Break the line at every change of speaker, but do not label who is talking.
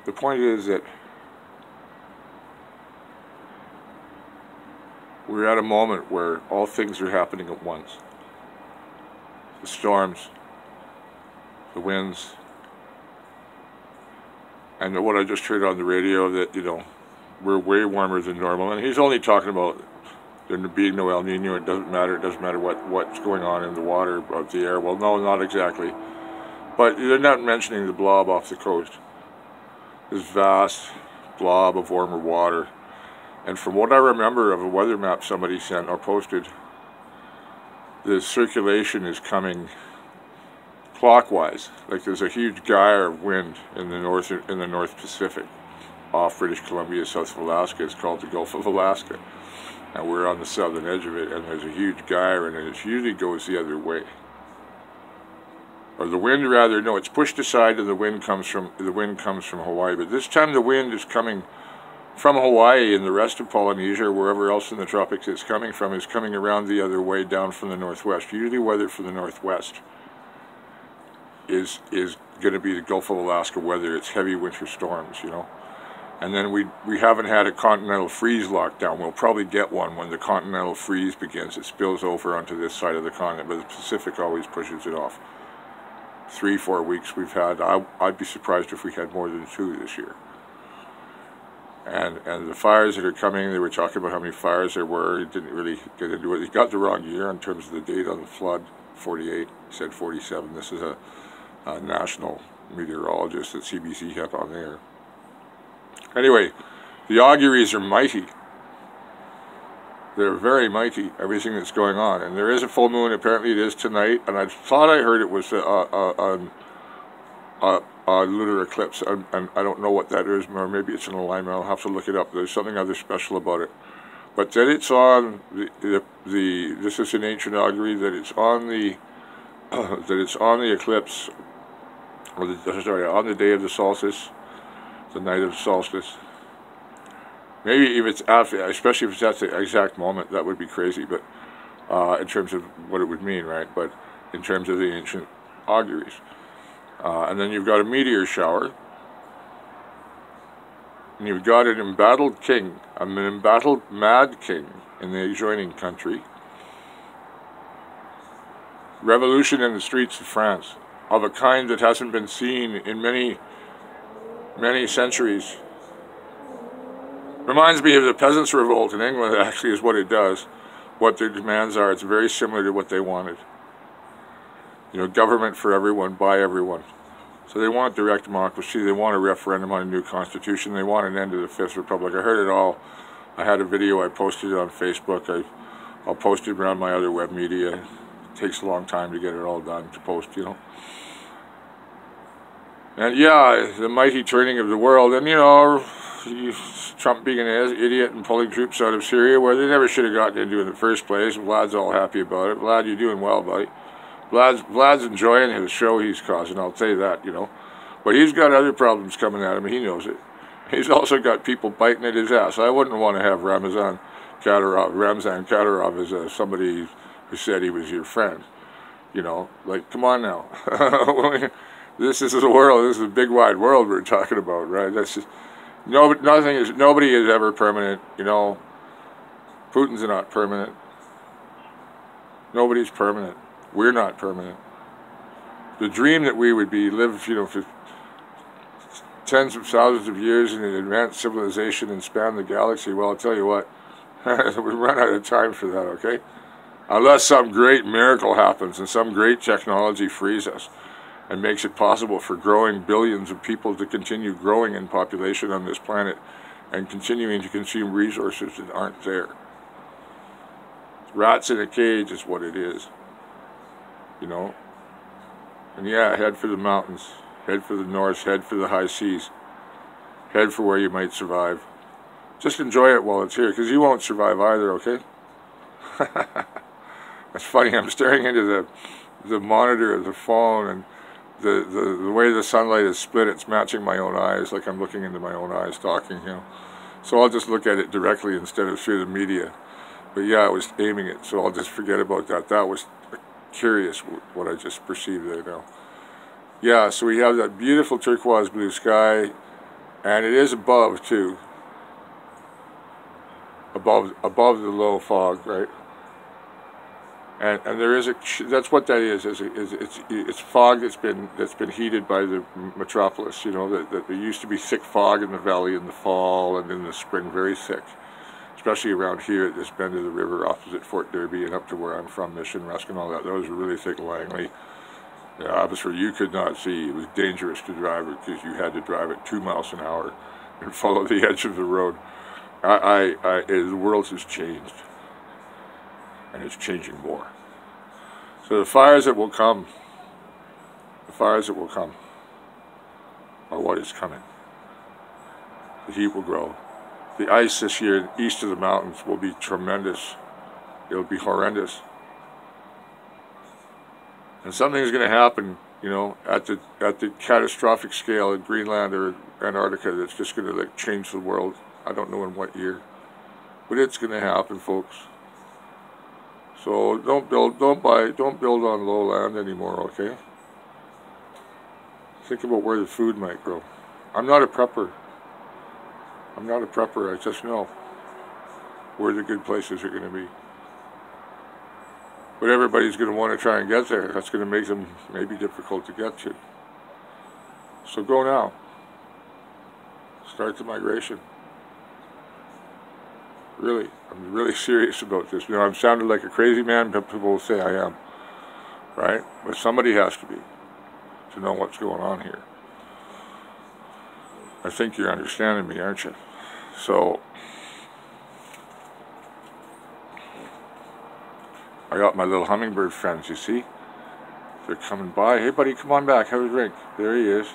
the point is that we're at a moment where all things are happening at once. The storms, the winds, and what I just heard on the radio that, you know, we're way warmer than normal. And he's only talking about there being no El Nino. It doesn't matter what's going on in the water, of the air. Well, no, not exactly. But they're not mentioning the blob off the coast. This vast blob of warmer water. And from what I remember of a weather map somebody sent or posted, the circulation is coming clockwise. Like there's a huge gyre of wind in the North Pacific, off British Columbia, south of Alaska. It's called the Gulf of Alaska, and we're on the southern edge of it. And there's a huge gyre, and it usually goes the other way. Or the wind, rather, no, it's pushed aside, and the wind comes from Hawaii. But this time the wind is coming from Hawaii, and the rest of Polynesia, or wherever else in the tropics it's coming from, is coming around the other way down from the northwest. Usually weather for the northwest is going to be the Gulf of Alaska weather. It's heavy winter storms, you know. And then we haven't had a continental freeze lockdown. We'll probably get one when the continental freeze begins. It spills over onto this side of the continent, but the Pacific always pushes it off. 3-4 weeks we've had. I'd be surprised if we had more than 2 this year. And the fires that are coming, they were talking about how many fires there were. He didn't really get into it. He got the wrong year in terms of the date on the flood, 48. He said 47. This is a national meteorologist that CBC had on there. Anyway, the auguries are mighty. They're very mighty, everything that's going on. And there is a full moon, apparently it is tonight, and I thought I heard it was a lunar eclipse, and I don't know what that is, or maybe it's an alignment. I'll have to look it up. There's something other special about it. But that it's on this is an ancient augury, that it's on the eclipse, or on the day of the solstice, the night of the solstice. Maybe if it's after, especially if it's at the exact moment, that would be crazy. But in terms of what it would mean, right? But in terms of the ancient auguries. And then you've got a meteor shower. And you've got an embattled king, an embattled mad king in the adjoining country. Revolution in the streets of France, of a kind that hasn't been seen in many, many centuries. Reminds me of the Peasants' Revolt in England, actually, is what it does. What their demands are, it's very similar to what they wanted. You know, government for everyone, by everyone. So they want direct democracy, they want a referendum on a new constitution, they want an end to the Fifth Republic. I heard it all. I had a video, I posted it on Facebook, I'll post it around my other web media. It takes a long time to get it all done, to post, you know. And yeah, the mighty turning of the world, and you know, Trump being an idiot and pulling troops out of Syria, where they never should have gotten into in the first place. Vlad's all happy about it. Vlad, you're doing well, buddy. Vlad's enjoying his show he's causing, I'll say that, you know. But he's got other problems coming at him, he knows it. He's also got people biting at his ass. I wouldn't want to have Ramzan Kadyrov as somebody who said he was your friend. You know, like, come on now. This is the world, this is a big wide world we're talking about, right? That's just, nobody is ever permanent, you know. Putin's not permanent. Nobody's permanent. We're not permanent. The dream that we would live, you know, for tens of thousands of years in an advanced civilization and span the galaxy, well, I'll tell you what, we run out of time for that, okay? Unless some great miracle happens and some great technology frees us and makes it possible for growing billions of people to continue growing in population on this planet and continuing to consume resources that aren't there. Rats in a cage is what it is, you know. And yeah, head for the mountains, head for the north, head for the high seas, head for where you might survive. Just enjoy it while it's here, because you won't survive either, okay? That's funny, I'm staring into the monitor of the phone, and the way the sunlight is split, it's matching my own eyes, like I'm looking into my own eyes talking, you know. So I'll just look at it directly instead of through the media. But yeah, I was aiming it, so I'll just forget about that. That was curious what I just perceived there now. Yeah, so we have that beautiful turquoise blue sky, And it is above too, above the low fog, right? And there is that's what that is it's fog that's been heated by the metropolis. You know, that there used to be thick fog in the valley in the fall and in the spring, very thick, especially around here at this bend of the river opposite Fort Derby and up to where I'm from, Mission, Rusk and all that. Those were really thick Langley. The atmosphere you could not see. It was dangerous to drive it because you had to drive at 2 miles an hour and follow the edge of the road. The world has changed, and it's changing more. So the fires that will come, are what is coming. The heat will grow. The ice this year east of the mountains will be tremendous. It'll be horrendous. And something's going to happen, you know, at the catastrophic scale in Greenland or Antarctica that's just going to like change the world. I don't know in what year, but it's going to happen, folks. So don't build on low land anymore, okay? Think about where the food might grow. I'm not a prepper. I just know where the good places are going to be. But everybody's going to want to try and get there. That's going to make them maybe difficult to get to. So go now. Start the migration. Really, I'm really serious about this. You know, I'm sounding like a crazy man, but people will say I am. Right? But somebody has to be, to know what's going on here. I think you're understanding me, aren't you? So, I got my little hummingbird friends, you see? They're coming by. Hey buddy, come on back, have a drink. There he is.